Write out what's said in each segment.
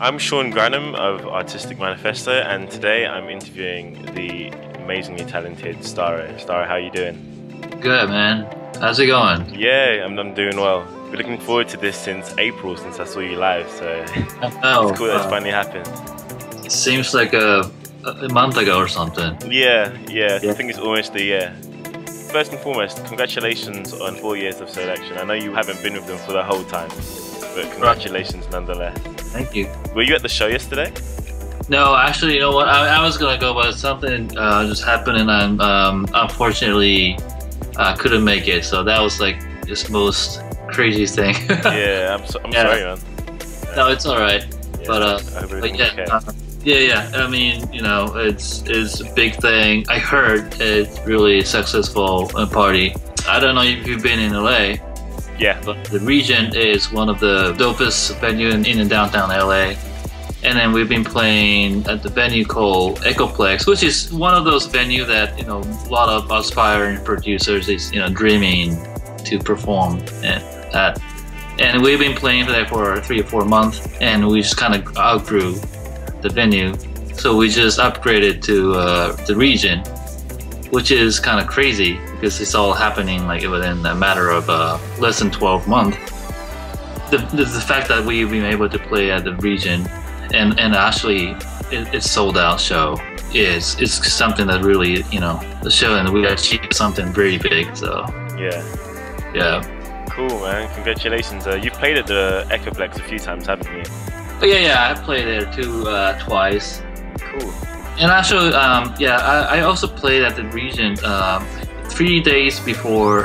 I'm Sean Granham of Artistic Manifesto, and today I'm interviewing the amazingly talented StarRo. StarRo, how are you doing? Good, man. How's it going? Yeah, I'm doing well. Been looking forward to this since April, since I saw you live, so Oh, it's cool that it's finally happened. it seems like a month ago or something. Yeah, I think it's almost a year. First and foremost, congratulations on 4 years of Soulection. I know you haven't been with them for the whole time, but congratulations nonetheless. Thank you. Were you at the show yesterday? No, actually, you know what? I was gonna go, but something just happened, and I'm unfortunately couldn't make it. So that was like this most crazy thing. Yeah, I'm sorry, man. No, it's all right. Yeah, But I hope everything's okay. yeah. I mean, you know, it's a big thing. I heard it's really successful party. I don't know if you've been in LA. Yeah. But the region is one of the dopest venue in downtown LA. And then we've been playing at the venue called Echoplex, which is one of those venues that, you know, a lot of aspiring producers is, you know, dreaming to perform at. And we've been playing there for 3 or 4 months, and we just kind of outgrew the venue. So we just upgraded to the region, which is kind of crazy because it's all happening like within a matter of less than 12 months. The fact that we've been able to play at the region and actually it's sold out show is something that really, you know, the show, and we achieved something very big. So yeah. Cool, man. Congratulations. You've played at the Echoplex a few times, haven't you? But yeah, I played there too twice. Cool. And actually, I also played at the region 3 days before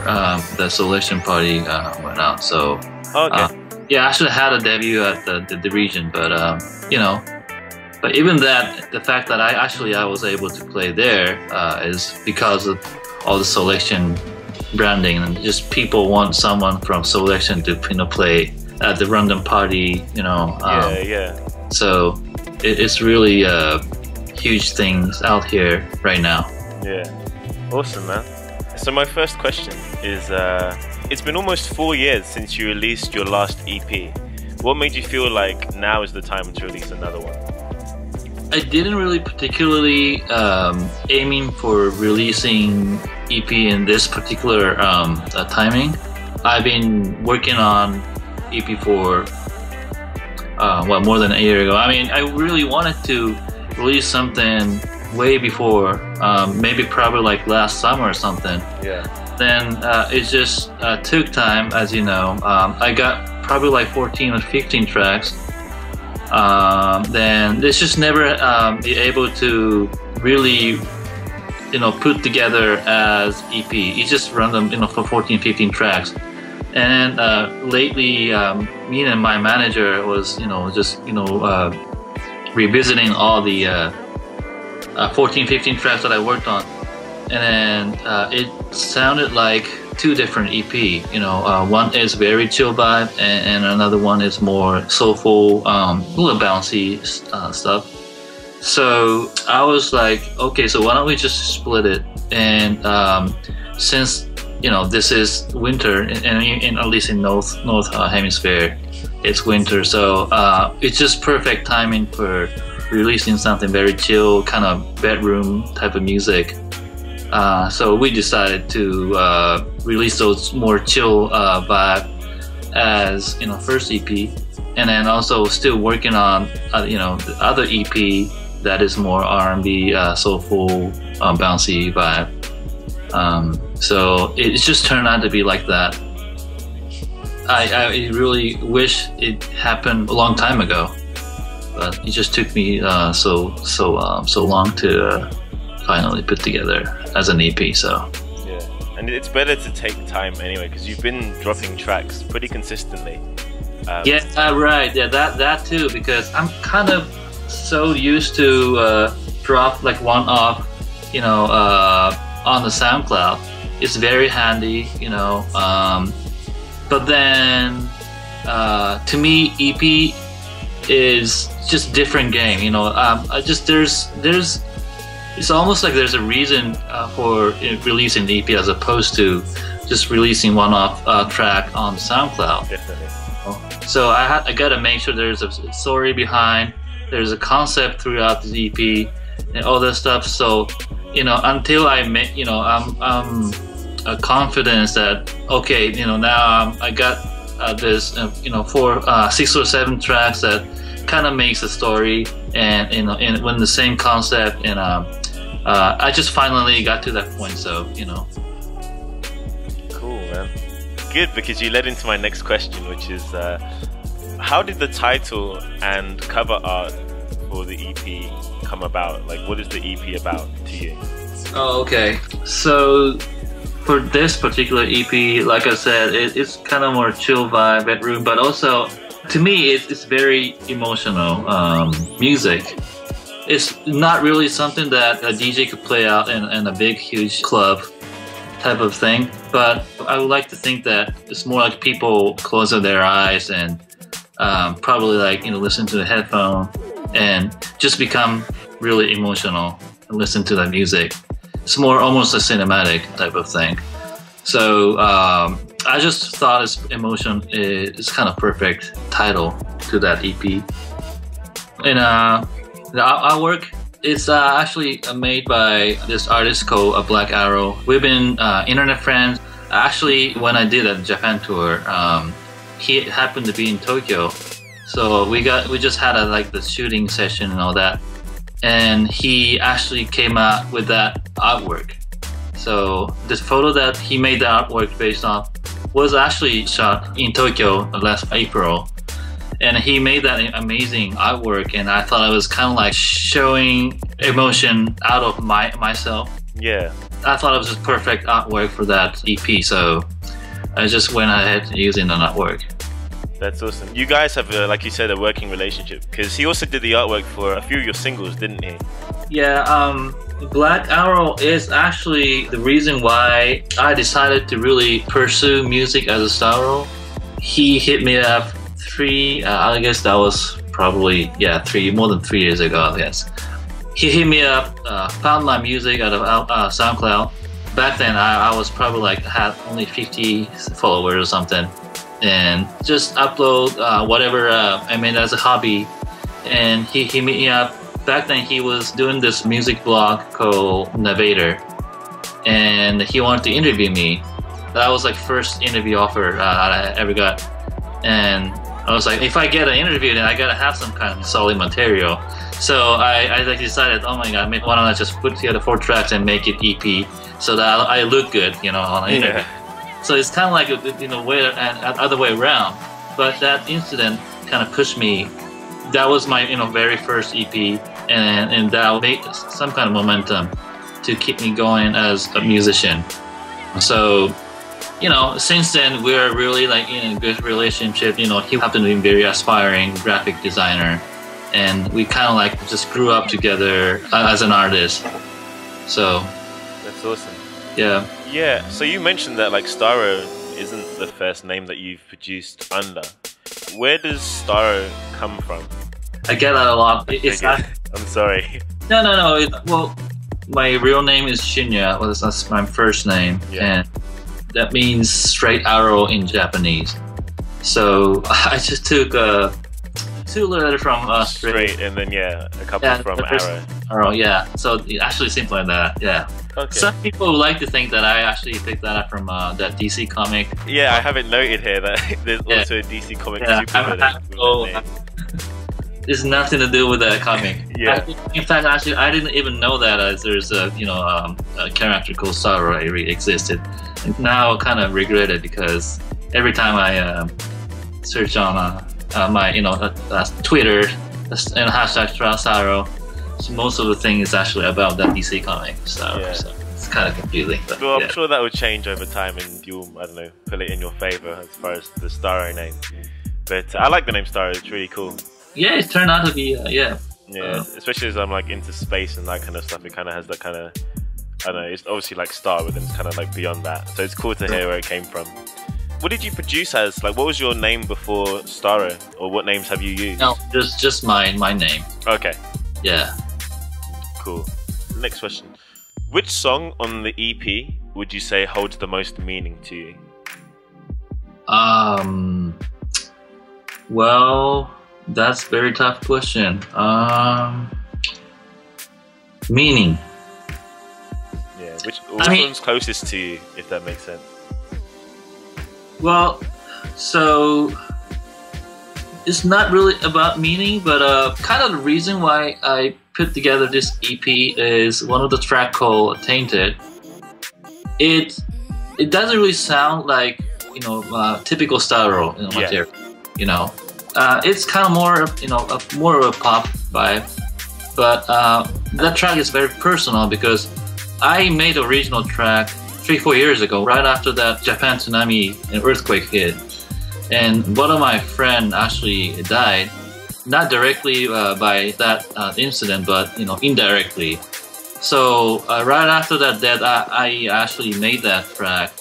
the Soulection party went out. So Okay. yeah, I actually had a debut at the region, but you know, but even that, the fact that I was able to play there is because of all the Soulection branding, and just people want someone from Soulection to, you know, play at the random party, you know. Yeah. So it's really huge things out here right now. Yeah. Awesome, man. So my first question is, it's been almost 4 years since you released your last EP. What made you feel like now is the time to release another one? I didn't really particularly aiming for releasing EP in this particular timing. I've been working on EP for more than a year ago. I mean, I really wanted to release something way before, maybe probably like last summer or something. Yeah. Then it just took time, as you know. I got probably like 14 or 15 tracks. Then it's just never be able to really, you know, put together as EP. It's just random, you know, for 14, 15 tracks. And lately, me and my manager was, you know, just, you know, revisiting all the 14, 15 tracks that I worked on. And then it sounded like 2 different EP. You know, one is very chill vibe, and another one is more soulful, a little bouncy stuff. So I was like, okay, so why don't we just split it? And since, you know, this is winter, and at least in north hemisphere, it's winter, so it's just perfect timing for releasing something very chill, kind of bedroom type of music. So we decided to release those more chill vibe as, you know, first EP, and then also still working on you know, the other EP that is more R&B, soulful, bouncy vibe. So it just turned out to be like that. I really wish it happened a long time ago, but it just took me so long to finally put together as an EP. So yeah, and it's better to take time anyway, because you've been dropping tracks pretty consistently. Right. Yeah, that too, because I'm kind of so used to drop like one off, you know, on the SoundCloud. It's very handy, you know, but then to me, EP is just different game, you know. It's almost like there's a reason for releasing the EP as opposed to just releasing one-off track on SoundCloud. Definitely. So I gotta make sure there's a story behind, there's a concept throughout the EP, and all that stuff. So, you know, until I make, you know, I'm a confidence that okay, you know, now I got this, you know, 6 or 7 tracks that kind of makes a story, and you know, and when the same concept, and I just finally got to that point. So, you know. Cool, man. Good, because you led into my next question, which is how did the title and cover art for the EP come about? Like, what is the EP about to you? Oh, okay. So for this particular EP, like I said, it's kind of more chill vibe, bedroom, but also to me it's very emotional music. It's not really something that a DJ could play out in a big, huge club type of thing, but I would like to think that it's more like people close their eyes and probably, like, you know, listen to the headphone and just become really emotional and listen to the music. It's more almost a cinematic type of thing. So I just thought its emotion is kind of perfect title to that EP. And the artwork, it's actually made by this artist called Black Arrow. We've been internet friends. Actually, when I did a Japan tour, he happened to be in Tokyo, so we just had like the shooting session and all that, and he actually came out with that artwork. So this photo that he made the artwork based on was actually shot in Tokyo last April. And he made that amazing artwork, and I thought it was kind of like showing emotion out of myself. Yeah. I thought it was just perfect artwork for that EP, so I just went ahead using the artwork. That's awesome. You guys have, like you said, a working relationship, because he also did the artwork for a few of your singles, didn't he? Yeah, Black Arrow is actually the reason why I decided to really pursue music as a StarRo. He hit me up I guess that was probably, more than 3 years ago, I guess. He hit me up, found my music out of SoundCloud. Back then, I was probably like, had only 50 followers or something, and just upload whatever I made as a hobby. And he hit me up. Back then, he was doing this music blog called Navator, and he wanted to interview me. That was like first interview offer I ever got, and I was like, if I get an interview, then I gotta have some kind of solid material. So I like decided, oh my god, why don't I just put together 4 tracks and make it EP, so that I look good, you know, on the interview. So it's kind of like, you know, other way around. But that incident kind of pushed me. That was my, you know, very first EP, and that made some kind of momentum to keep me going as a musician. So, you know, since then we're really like in a good relationship. You know, he happened to be a very aspiring graphic designer, and we kind of like just grew up together as an artist. So that's awesome. Yeah. Yeah. So you mentioned that like StarRo isn't the first name that you've produced under. Where does StarRo come from? I get that a lot. It's not. I'm sorry. No. Well, my real name is Shinya. Well, that's my first name, and that means straight arrow in Japanese. So I just took 2 letters from straight, and then a couple from arrow. Arrow, yeah. So actually simple like that, yeah. Okay. Some people would like to think that I actually picked that up from that DC comic. Yeah, I have it noted here that there's also a DC comic supervillain. It's nothing to do with that comic. Yeah. In fact, actually, I didn't even know that there's a a character called StarRo existed. And now I kind of regret it, because every time I search on my Twitter and hashtag StarRo, most of the thing is actually about that DC comic. So it's kind of confusing. But, well, I'm sure that will change over time, and you'll, I don't know, pull it in your favor as far as the StarRo name. But I like the name StarRo. It's really cool. Yeah, it turned out to be especially as I'm like into space and that kind of stuff. It kind of has that kind of, I don't know, it's obviously like Star, but then it's kind of like beyond that. So it's cool to hear where it came from. What did you produce as? Like, what was your name before StarRo, or what names have you used? No, just my name. Okay. Yeah. Cool. Next question. Which song on the EP would you say holds the most meaning to you? Well, that's very tough question. Meaning. Yeah, which I mean- one's closest to you, if that makes sense? Well, so it's not really about meaning, but kind of the reason why I put together this EP is one of the track called "Tainted." It doesn't really sound like typical StarRo material. You know, it's kind of more more of a pop vibe, but that track is very personal because I made the original track 3-4 years ago, right after that Japan tsunami and earthquake hit. And one of my friends actually died, not directly by that incident, but indirectly. So right after that death, I actually made that track,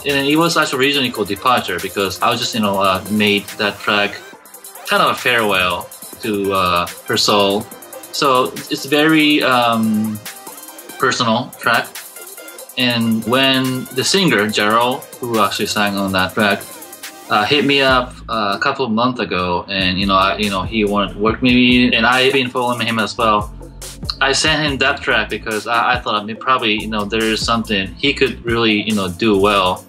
and it was actually originally called Departure because I was just made that track kind of a farewell to her soul. So it's a very personal track. And when the singer Jaro, who actually sang on that track, hit me up a couple of months ago, and he wanted to work with me, and I've been following him as well. I sent him that track because I thought probably there is something he could really do well,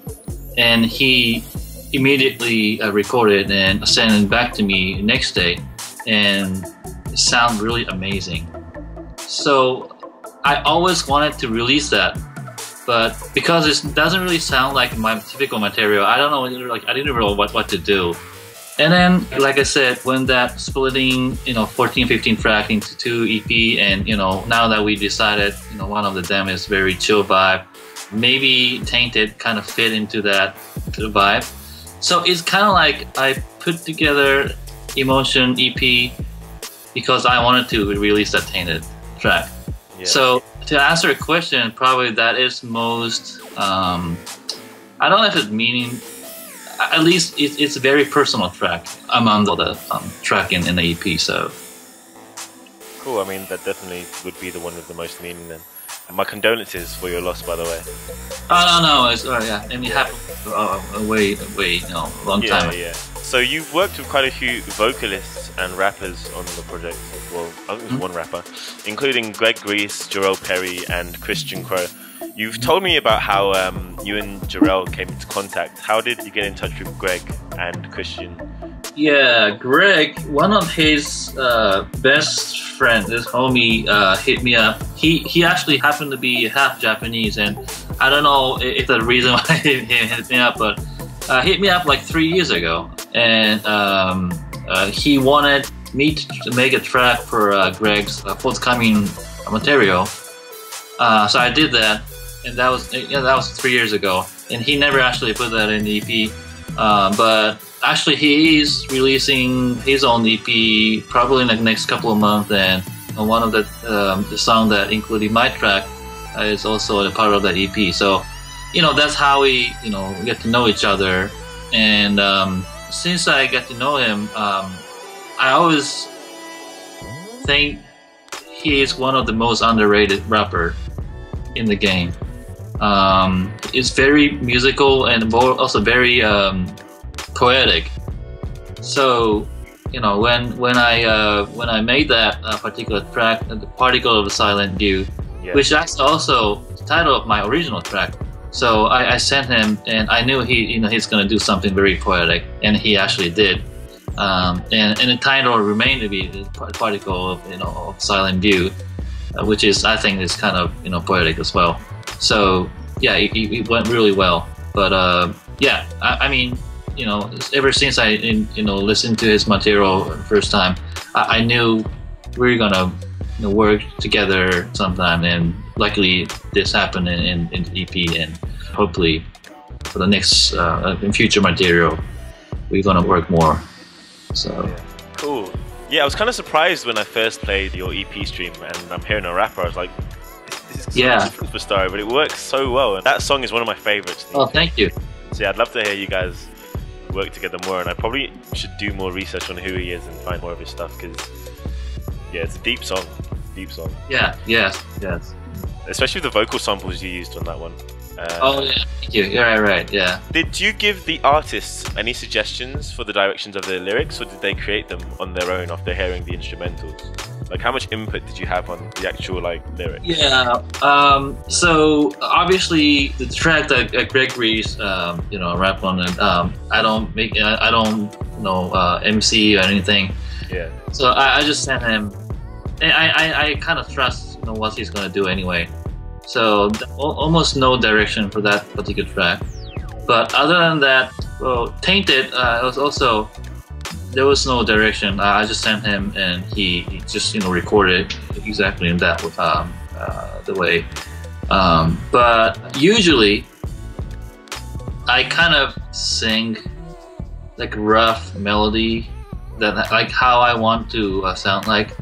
and he immediately recorded and sent it back to me next day, and it sounded really amazing. So I always wanted to release that. But because it doesn't really sound like my typical material, I don't know, I didn't know what to do. And then, like I said, when that splitting, 14, 15 track into 2 EP, and now that we decided, one of them is very chill vibe, maybe Tainted kind of fit into that vibe. So it's kind of like I put together Emotion EP because I wanted to release that Tainted track. Yeah. So to answer a question, probably that is most, I don't know if it's meaning, at least it's a very personal track among all the track in the EP, so. Cool, I mean, that definitely would be the one with the most meaning then. And my condolences for your loss, by the way. Oh, no, it's, yeah, I mean, it happened a long time. Yeah. So you've worked with quite a few vocalists and rappers on the project. Well, I think it was one rapper, including Greg Grease, Jarrell Perry, and Christian Crow. You've told me about how you and Jarrell came into contact. How did you get in touch with Greg and Christian? Yeah, Greg, one of his best friends, this homie, hit me up. He actually happened to be half Japanese, and I don't know if the reason why he hit me up, but hit me up like 3 years ago, and he wanted me to make a track for Greg's forthcoming material. So I did that, and that was 3 years ago. And he never actually put that in the EP, but actually he is releasing his own EP probably in the next couple of months. And one of the song that included my track is also a part of that EP. So that's how we get to know each other. And since I got to know him, I always think he is one of the most underrated rapper in the game. It's very musical and also very poetic. So when I made that particular track, the Particle of a Silent View, which is also the title of my original track. So I sent him, and I knew he's gonna do something very poetic, and he actually did. And the title remained to be the Particle of Silent View, which is, I think, is kind of poetic as well. So yeah, it went really well. But yeah, I mean, ever since I listened to his material the first time, I knew we were gonna work together sometime, and luckily this happened in the EP, and hopefully for the next in future material we're gonna work more. So cool. Yeah, I was kind of surprised when I first played your EP stream and I'm hearing a rapper. I was like, this is so different for StarRo, but it works so well. And that song is one of my favorites. Oh, thank you. So yeah, I'd love to hear you guys work together more, and I probably should do more research on who he is and find more of his stuff, because yeah, it's a deep song. Yeah, yes. Especially the vocal samples you used on that one. Oh yeah, thank you. Yeah, right, yeah. Did you give the artists any suggestions for the directions of their lyrics, or did they create them on their own after hearing the instrumentals? Like, how much input did you have on the actual like lyrics? Yeah. So obviously the track that Gregory's rap on it. I don't MC or anything. Yeah. So I just sent him. And I kind of trust what he's gonna do anyway. So almost no direction for that particular track. But other than that, well, Tainted, it was also, there was no direction. I just sent him and he just recorded exactly in that the way. But usually I kind of sing like rough melody that like how I want to sound like.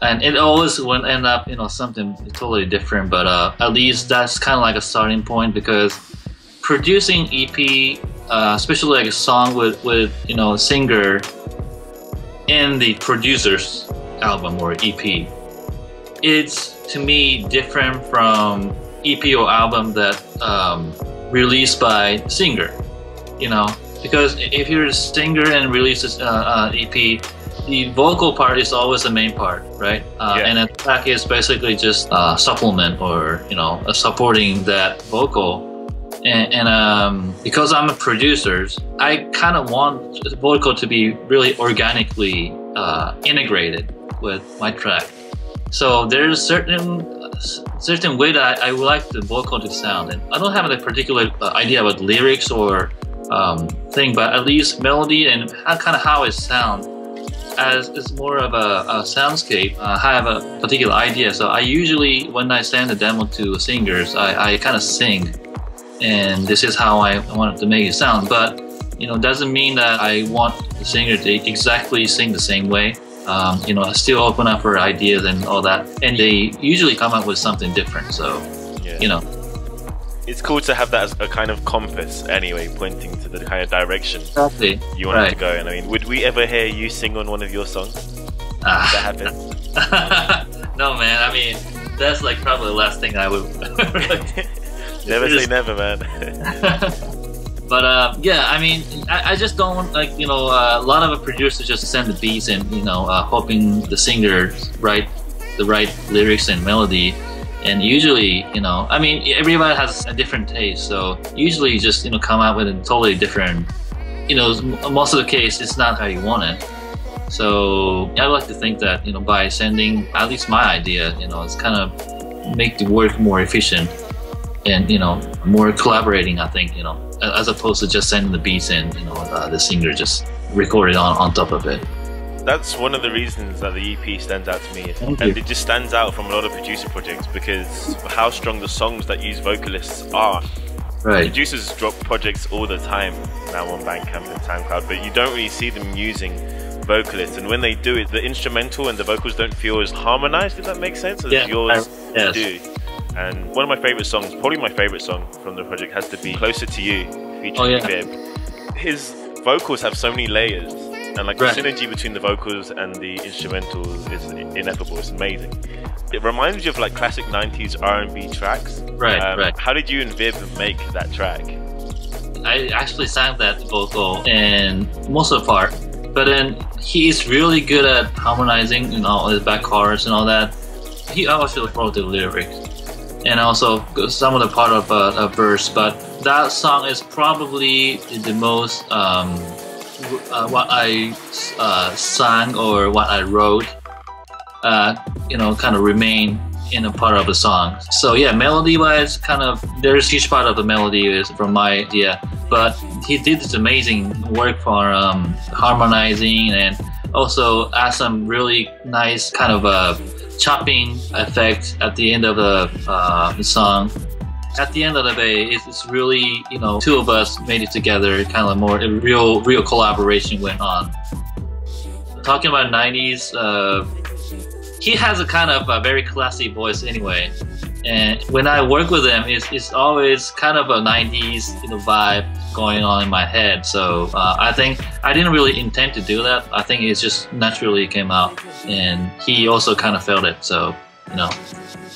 And it always will end up, something totally different. But at least that's kind of like a starting point, because producing EP, especially like a song with a singer in the producer's album or EP, it's to me different from EP or album that released by singer. Because if you're a singer and releases EP, the vocal part is always the main part, right? And a track is basically just supplement or supporting that vocal. And because I'm a producer, I kind of want the vocal to be really organically integrated with my track. So there's certain way that I would like the vocal to sound, and I don't have a particular idea about lyrics or thing, but at least melody and kind of how it sounds. As it's more of a soundscape, I have a particular idea. So I usually, when I send a demo to singers, I kind of sing, and this is how I want to make it sound. But doesn't mean that I want the singer to exactly sing the same way. I still open up for ideas and all that, and they usually come up with something different. So it's cool to have that as a kind of compass anyway, pointing to the kind of direction you want it to go. And I mean, would we ever hear you sing on one of your songs? Did that happen? No, man. I mean, that's like probably the last thing I would. Never say never, man. But yeah, I mean, I just don't want a lot of producers just send the beats and hoping the singer write the right lyrics and melody. And usually, I mean, everybody has a different taste. So usually you just, come out with a totally different, most of the case, it's not how you want it. So I like to think that, by sending at least my idea, it's kind of make the work more efficient and, more collaborating, I think, as opposed to just sending the beats and, the singer just record it on top of it. That's one of the reasons that the EP stands out to me, and it just stands out from a lot of producer projects because of how strong the songs that use vocalists are. Right. Producers drop projects all the time now on Bandcamp and SoundCloud, but you don't really see them using vocalists, and when they do it, the instrumental and the vocals don't feel as harmonized, if that makes sense, as yours do. And one of my favorite songs, probably my favorite song from the project, has to be Closer to You, featuring Vib. His vocals have so many layers. And like the synergy between the vocals and the instrumentals is ineffable. It's amazing. It reminds you of like classic 90s R&B tracks. Right. How did you and Vib make that track? I actually sang that vocal and most of the part, but then he's really good at harmonizing, his back chorus and all that. He also wrote the lyrics and also some of the part of a verse. But that song is probably the most. What I sang or what I wrote, kind of remain in a part of the song. So yeah, melody-wise, kind of there's a huge part of the melody is from my idea, but he did this amazing work for harmonizing and also add some really nice kind of chopping effect at the end of the song. At the end of the day, it's really, two of us made it together, kind of more a real collaboration went on. Talking about 90s, he has a kind of a very classy voice anyway. And when I work with him, it's always kind of a 90s vibe going on in my head. So I think I didn't really intend to do that. I think it just naturally came out. And he also kind of felt it. So,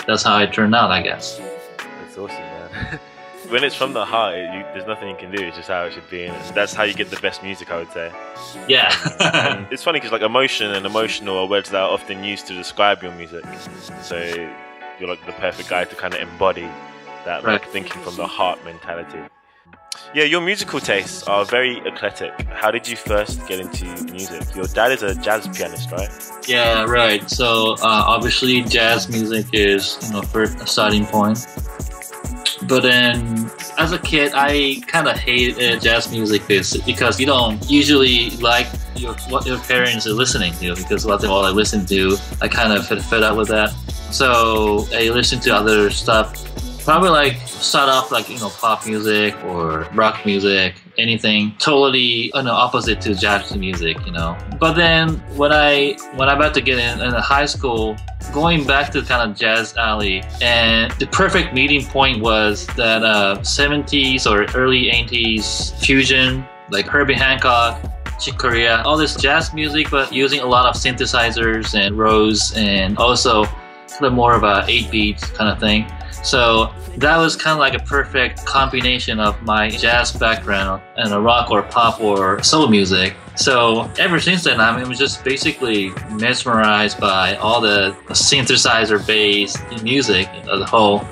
that's how it turned out, I guess. That's awesome, man. when it's from the heart, there's nothing you can do. It's just how it should be, and that's how you get the best music, I would say. Yeah. And it's funny because like emotion and emotional are words that are often used to describe your music. So you're like the perfect guy to kind of embody that, like thinking from the heart mentality. Yeah, your musical tastes are very eclectic. How did you first get into music? Your dad is a jazz pianist, right? Yeah, right. So obviously, jazz music is first starting point. But then, as a kid, I kind of hated jazz music because you don't usually like what your parents are listening to, because that's all I listen to. I kind of fed up with that. So I listened to other stuff. Probably like start off like pop music or rock music, anything totally opposite to jazz music, But then when I about to get in high school, going back to kind of jazz alley, and the perfect meeting point was that 70s or early 80s fusion, like Herbie Hancock, Chick Corea, all this jazz music, but using a lot of synthesizers and rows, and also kind of more of a 8-beat kind of thing. So that was kind of like a perfect combination of my jazz background and a rock or pop or soul music. So ever since then, I was just basically mesmerized by all the synthesizer-based music as a whole.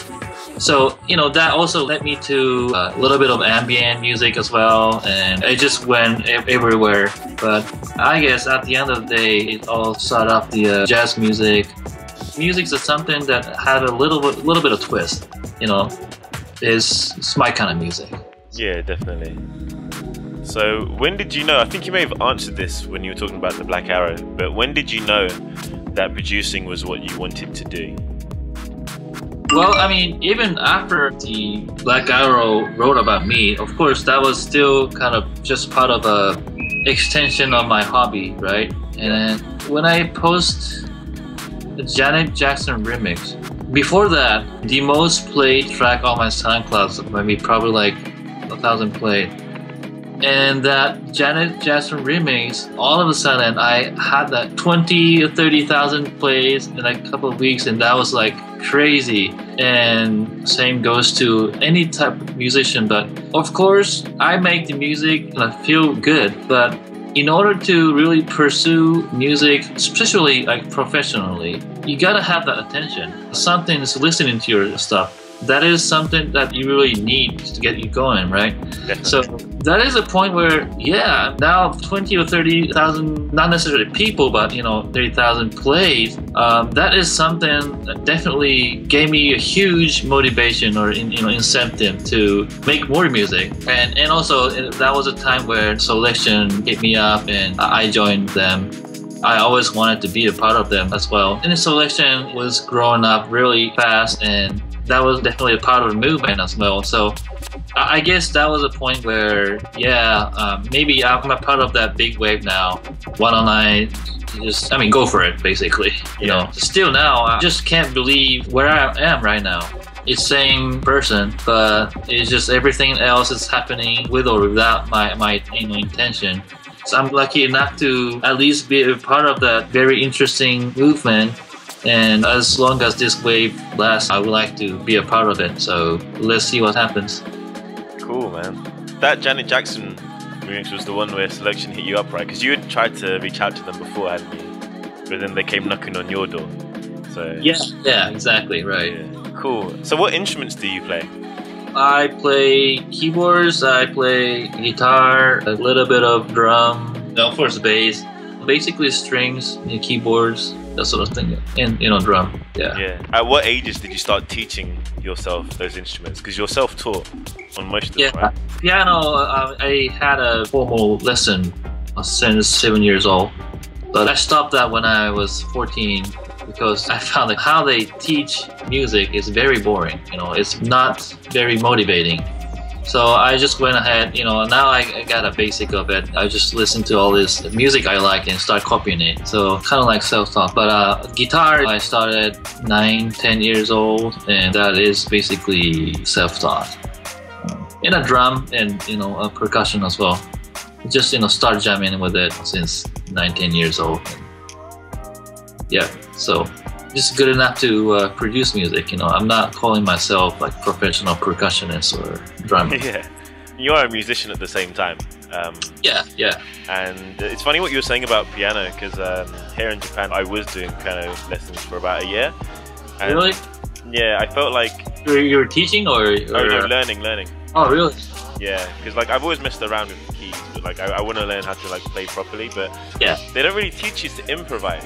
So, that also led me to a little bit of ambient music as well, and it just went everywhere. But I guess at the end of the day, it all started off the jazz music. Music's is something that had a little bit of twist, it's my kind of music. Yeah, definitely. So when did you know, I think you may have answered this when you were talking about the Black Arrow, but when did you know that producing was what you wanted to do? Well, even after the Black Arrow wrote about me, of course, that was still kind of just part of a extension of my hobby, right? And then when I post the Janet Jackson remix, before that, the most played track on my SoundCloud, maybe probably like 1,000 played. And that Janet Jackson remix, all of a sudden, I had that 20 or 30,000 plays in a couple of weeks, and that was like crazy. And same goes to any type of musician. But of course, I make the music and I feel good. But in order to really pursue music, especially like professionally, you gotta have that attention. Something's listening to your stuff. That is something that you really need to get you going, right? Definitely. So that is a point where, now 20 or 30,000, not necessarily people, but 30,000 plays. That is something that definitely gave me a huge motivation or incentive to make more music. And also that was a time where Soulection hit me up and I joined them. I always wanted to be a part of them as well. And Soulection was growing up really fast, and that was definitely a part of the movement as well. So I guess that was a point where, maybe I'm a part of that big wave now. Why don't I just, go for it, basically. Still now, I just can't believe where I am right now. It's same person, but it's just everything else is happening with or without my intention. So I'm lucky enough to at least be a part of that very interesting movement. And as long as this wave lasts, I would like to be a part of it. So let's see what happens. Cool, man. That Janet Jackson remix was the one where Soulection hit you up, right? Because you had tried to reach out to them before, hadn't you? But then they came knocking on your door. So yeah, exactly, right. Yeah. Cool. So what instruments do you play? I play keyboards, I play guitar, a little bit of drum, of course bass, basically strings, keyboards, that sort of thing, and drum. Yeah. At what ages did you start teaching yourself those instruments? Because you're self-taught on most of them, right? Piano, I had a formal lesson since 7 years old, but I stopped that when I was 14. Because I found that how they teach music is very boring. It's not very motivating. So I just went ahead, now I got a basic of it. I just listen to all this music I like and start copying it. So kind of like self-taught. But guitar, I started 9-10 years old, and that is basically self-taught. And a drum and a percussion as well. Just start jamming with it since 9-10 years old. Yeah, so just good enough to produce music. You know, I'm not calling myself like professional percussionist or drummer. Yeah, you are a musician at the same time. Yeah. And it's funny what you were saying about piano, because here in Japan I was doing piano lessons for about a year. And really? Yeah, I felt like you were teaching or oh no, learning. Oh really? Yeah, because like I've always messed around with the keys, but like I want to learn how to like play properly. But yeah, they don't really teach you to improvise.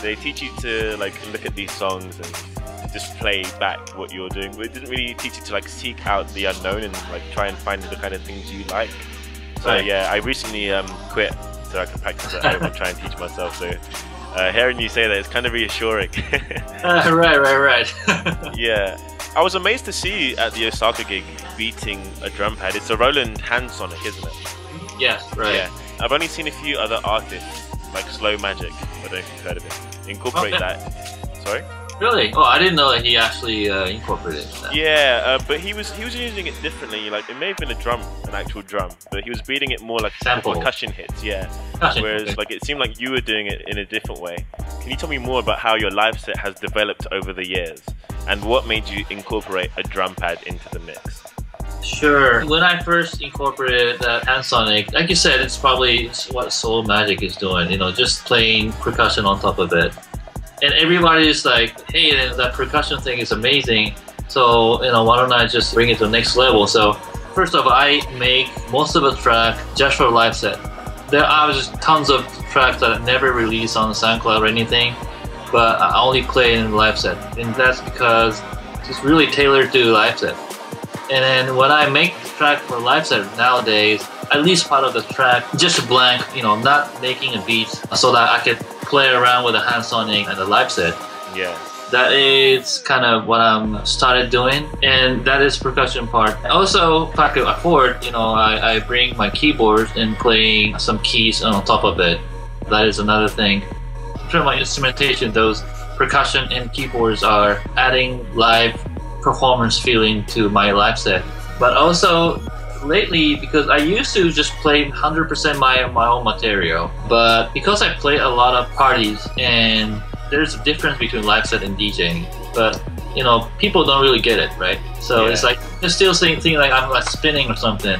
They teach you to like look at these songs and just play back what you're doing. But it didn't really teach you to like seek out the unknown and like try and find the kind of things you like. So right. yeah, I recently quit so I can practice at home and try and teach myself. So hearing you say that, it's kind of reassuring. Right. Yeah, I was amazed to see you at the Osaka gig beating a drum pad. It's a Roland hand sonic, isn't it? Yes, right. Yeah, I've only seen a few other artists like Slow Magic. I don't know if you've heard of it. Incorporate that. Sorry. Really? Oh, I didn't know that he actually incorporated that. Yeah, but he was using it differently. Like it may have been an actual drum, but he was beating it more like sample percussion hits. Yeah. Percussion, Whereas okay. like it seemed like you were doing it in a different way. Can you tell me more about how your live set has developed over the years, and what made you incorporate a drum pad into the mix? Sure. When I first incorporated that hand sonic, like you said, it's probably what Soul Magic is doing. You know, just playing percussion on top of it. And everybody's like, hey, that percussion thing is amazing. So, you know, why don't I just bring it to the next level? So, first of all, I make most of the track just for live set. There are just tons of tracks that I never released on SoundCloud or anything, but I only play in the live set. And that's because it's really tailored to live set. And then when I make the track for live set nowadays, at least part of the track, just blank, you know, I'm not making a beat so that I could play around with the hand sonic and the live set. Yeah. That is kind of what I'm started doing, and that is percussion part. Also, if I could afford, you know, I bring my keyboard and playing some keys on top of it. That is another thing. In terms of my instrumentation, those percussion and keyboards are adding live performance feeling to my live set. But also, lately, because I used to just play 100% my own material, but because I play a lot of parties, and there's a difference between live set and DJing, but you know, people don't really get it, right? So it's like they're still thinking like I'm like spinning or something.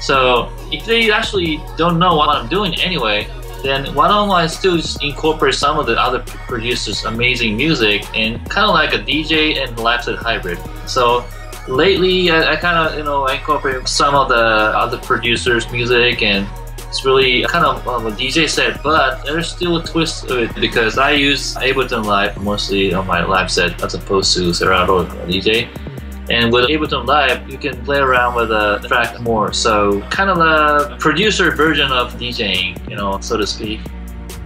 So if they actually don't know what I'm doing anyway, then why don't I still just incorporate some of the other producers' amazing music and kind of like a DJ and live set hybrid. So lately, I kind of, you know, I incorporate some of the other producers' music, and it's really kind of a DJ set, but there's still a twist to it because I use Ableton Live mostly on my live set as opposed to StarRo DJ. And with Ableton Live, you can play around with the track more. So kind of a producer version of DJing, you know, so to speak.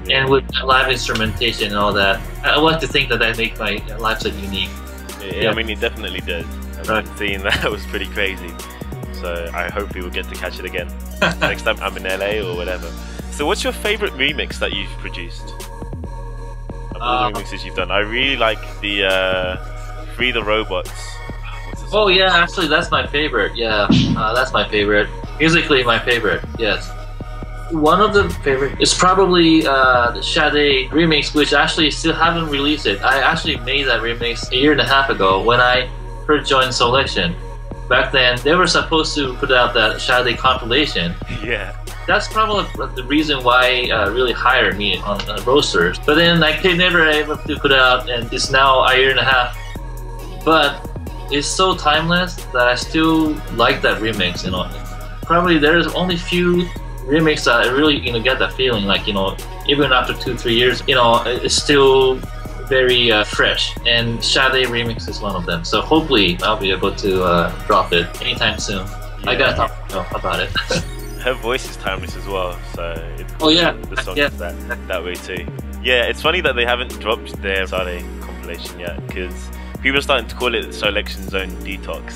And with live instrumentation and all that, I like to think that make my live set unique. Yeah, I mean, it definitely does. I've seen that was pretty crazy. So I hope we will get to catch it again next time I'm in LA or whatever. So what's your favorite remix that you've produced? Of all the remixes you've done, I really like the Free the Robots. Oh yeah, actually that's my favorite. Yeah, that's my favorite. Musically, my favorite. Yes. One of the favorite is probably the Sade remix, which actually still haven't released it. I actually made that remix a year and a half ago when I first joined Soulection. Back then, they were supposed to put out that Sade compilation. Yeah. That's probably the reason why really hired me on Roasters. But then like they never able to put out, and it's now a year and a half. But it's so timeless that I still like that remix. You know, probably there's only few remix that I really get that feeling. Like even after 2-3 years, it's still very fresh. And Sade remix is one of them. So hopefully I'll be able to drop it anytime soon. Yeah. I gotta talk about it. Her voice is timeless as well, so it's the song is that way too. Yeah, it's funny that they haven't dropped their Sade compilation yet, because people are starting to call it Soulection's own detox.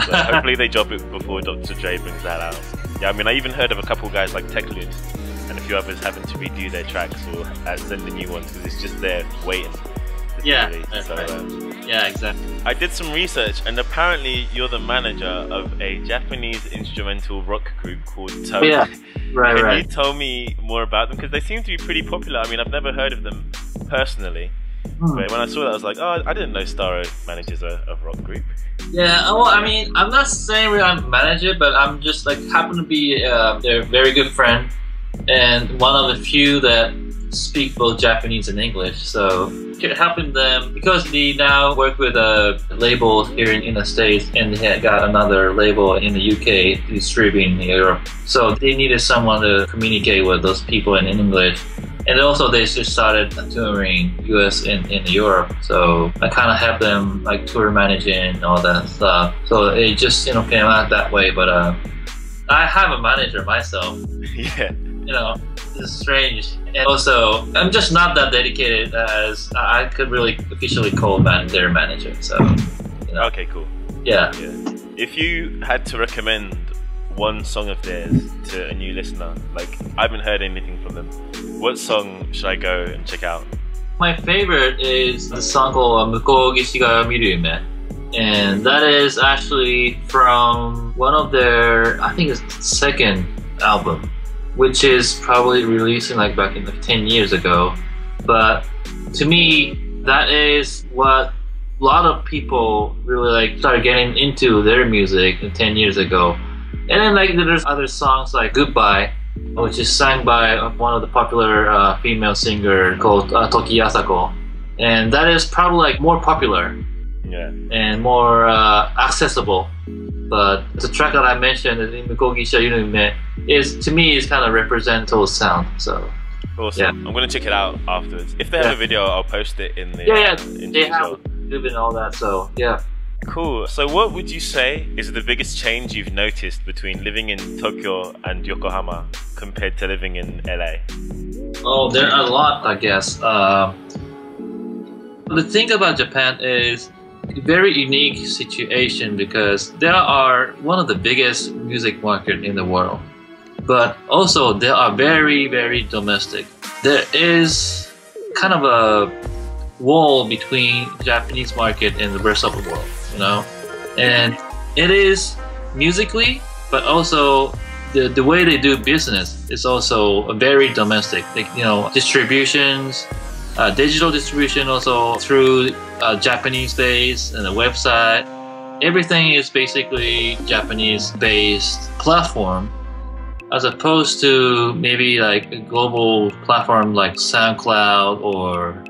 So hopefully they drop it before Dr. Dre brings that out. Yeah, I mean, I even heard of a couple guys like Techlud and a few others having to redo their tracks or send the new ones because it's just there waiting. Yeah, yeah, exactly. I did some research, and apparently you're the manager of a Japanese instrumental rock group called Toad. Yeah, right. Can you tell me more about them? Because they seem to be pretty popular. I mean, I've never heard of them personally. But when I saw that, I was like, oh, I didn't know StarRo manages a rock group. Yeah, well, I mean, I'm not saying I'm a manager, but I'm just like happen to be their very good friend and one of the few that speak both Japanese and English. So helping them because they now work with a label here in the States, and they had got another label in the UK distributing in Europe. So they needed someone to communicate with those people in English. And also they just started touring US and in Europe, so I kind of have them like tour managing and all that stuff. So it just came out that way. But I have a manager myself. Yeah. It's strange. And also I'm just not that dedicated as I could really officially call their manager. So. Okay, cool. Yeah. If you had to recommend one song of theirs to a new listener, like I haven't heard anything from them, what song should I go and check out? My favorite is the song called Mukogishi ga Miru Yume, and that is actually from one of their, I think it's second album, which is probably releasing like back in 10 years ago. But to me, that is what a lot of people really like started getting into their music 10 years ago. And then like there's other songs like Goodbye, which is sung by one of the popular female singer called Toki Asako. And that is probably like more popular and more accessible. But the track that I mentioned, Mukogisha Yunume, to me is kind of represent total sound. So awesome. Yeah. I'm gonna check it out afterwards. If they have a video, I'll post it in the they have YouTube and all that. So yeah. Cool. So what would you say is the biggest change you've noticed between living in Tokyo and Yokohama compared to living in LA? Oh, there are a lot, I guess. The thing about Japan is a very unique situation because there are one of the biggest music market in the world, but also they are very, very domestic. There is kind of a wall between Japanese market and the rest of the world, and it is musically, but also the way they do business is also very domestic. Distributions, digital distribution also through Japanese based and the website. Everything is basically Japanese based platform, as opposed to maybe like a global platform like SoundCloud or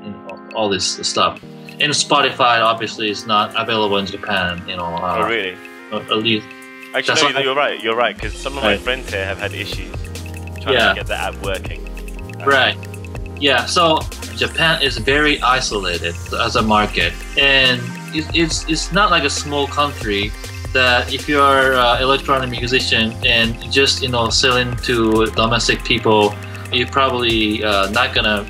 all this stuff. And Spotify obviously is not available in Japan. Oh really? At least. Actually, no, you're right. Because some of my friends here have had issues trying to get the app working. Right. Yeah. So Japan is very isolated as a market, and it's not like a small country that if you're an electronic musician and just selling to domestic people, you're probably not gonna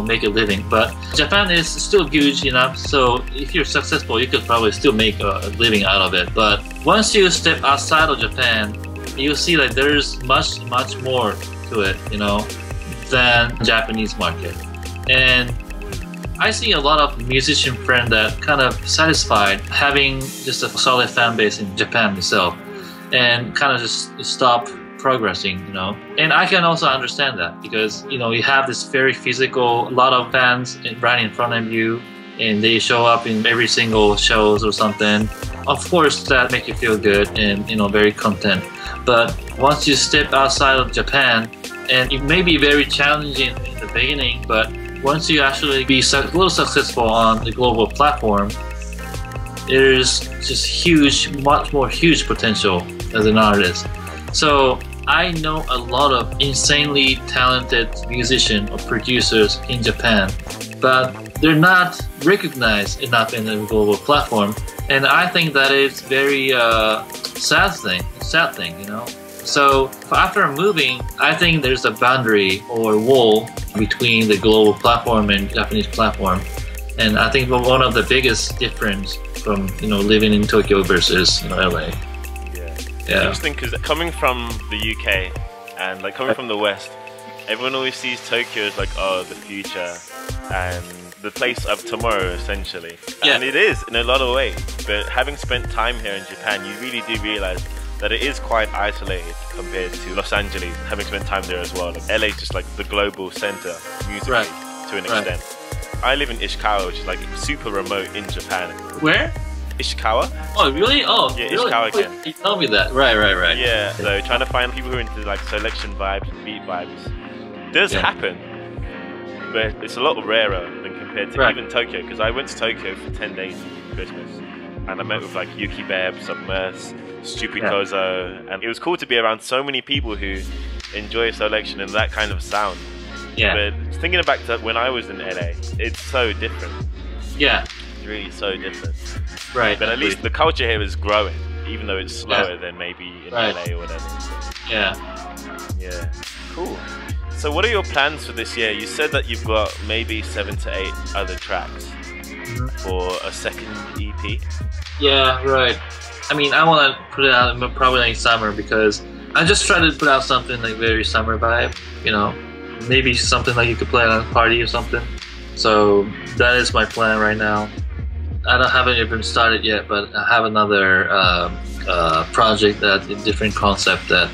make a living. But Japan is still huge enough, so if you're successful, you could probably still make a living out of it. But once you step outside of Japan, you see that there's much more to it, than Japanese market. And I see a lot of musician friends that kind of satisfied having just a solid fan base in Japan itself, and kind of just stop progressing, And I can also understand that because you have this very physical, a lot of fans right in front of you, and they show up in every single shows or something. Of course, that makes you feel good and very content. But once you step outside of Japan, and it may be very challenging in the beginning, but once you actually be a little successful on the global platform, there's just much more huge potential as an artist. So I know a lot of insanely talented musicians or producers in Japan, but they're not recognized enough in the global platform, and I think that is very sad thing. So after moving, I think there's a boundary or wall between the global platform and Japanese platform, and I think one of the biggest difference from living in Tokyo versus LA. Yeah. Interesting, because coming from the UK and coming from the West, everyone always sees Tokyo as the future and the place of tomorrow, essentially. Yeah. And it is in a lot of ways. But having spent time here in Japan, you really do realize that it is quite isolated compared to Los Angeles, having spent time there as well. LA is just the global center musically to an extent. I live in Ishikawa, which is like super remote in Japan. Where? Ishikawa? Oh, really? Oh, yeah, really? Ishikawa again. You told me that. Right. Yeah, so trying to find people who are into like Soulection vibes and beat vibes does happen, but it's a lot rarer than compared to even Tokyo, because I went to Tokyo for 10 days for Christmas, and I met with like Yuki Beb, Submerse, Stupid Kozo, and it was cool to be around so many people who enjoy Soulection and that kind of sound. Yeah. But thinking back to when I was in LA, it's so different. Yeah. It's really so different. Right. But at least the culture here is growing, even though it's slower than maybe in LA or whatever. Yeah. Yeah. Cool. So what are your plans for this year? You said that you've got maybe 7 to 8 other tracks for a second EP. Yeah, right. I mean, I want to put it out probably like summer, because I just try to put out something like very summer vibe, you know, maybe something like you could play at a party or something. So that is my plan right now. Haven't even started yet, but I have another project that a different concept that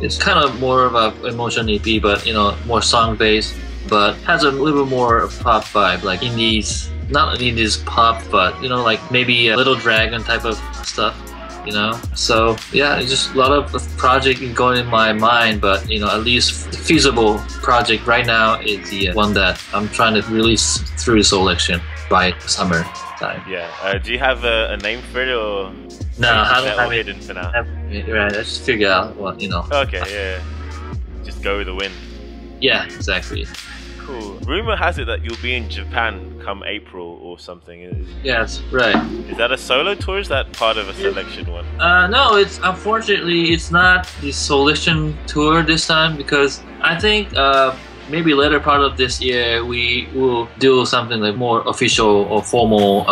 it's kind of more of a emotion EP, but you know, more song based, but has a little more pop vibe, like indies, not indies pop, but you know, like maybe a Little Dragon type of stuff, you know. So yeah, it's just a lot of project going in my mind, but you know, at least the feasible project right now is the one that I'm trying to release through Soulection by summer time. Yeah. Do you have a name for it, or no? I don't have hidden for now. Right. I just figure out what, you know. Okay. Yeah. Just go with the wind. Yeah. Exactly. Cool. Rumor has it that you'll be in Japan come April or something. Yes. Right. Is that a solo tour? Or is that part of a Soulection one? No. It's unfortunately it's not the Soulection tour this time, because I think maybe later part of this year we will do something like more official or formal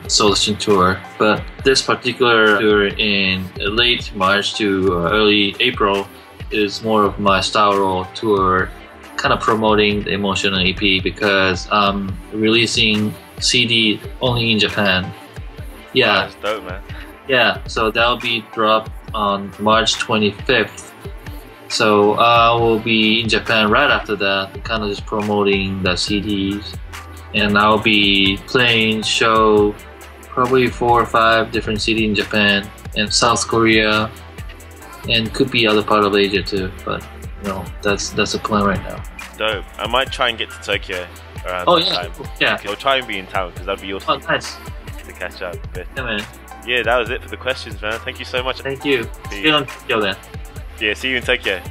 Soulection tour. But this particular tour in late March to early April is more of my StarRo tour, kind of promoting the emotional EP, because I'm releasing CD only in Japan. Yeah. Wow, that's dope, man. Yeah, so that'll be dropped on March 25th. So I will be in Japan right after that, kind of just promoting the CDs, and I'll be playing show probably 4 or 5 different cities in Japan and South Korea, and could be other part of Asia too. But you know, that's the plan right now. Dope. I might try and get to Tokyo around that time. Yeah. I'll try and be in town, because that'd be awesome. Oh, nice. To catch up. But yeah, man. Yeah, that was it for the questions, man. Thank you so much. Thank you. See you on Tokyo then. Yeah, see you in Tokyo.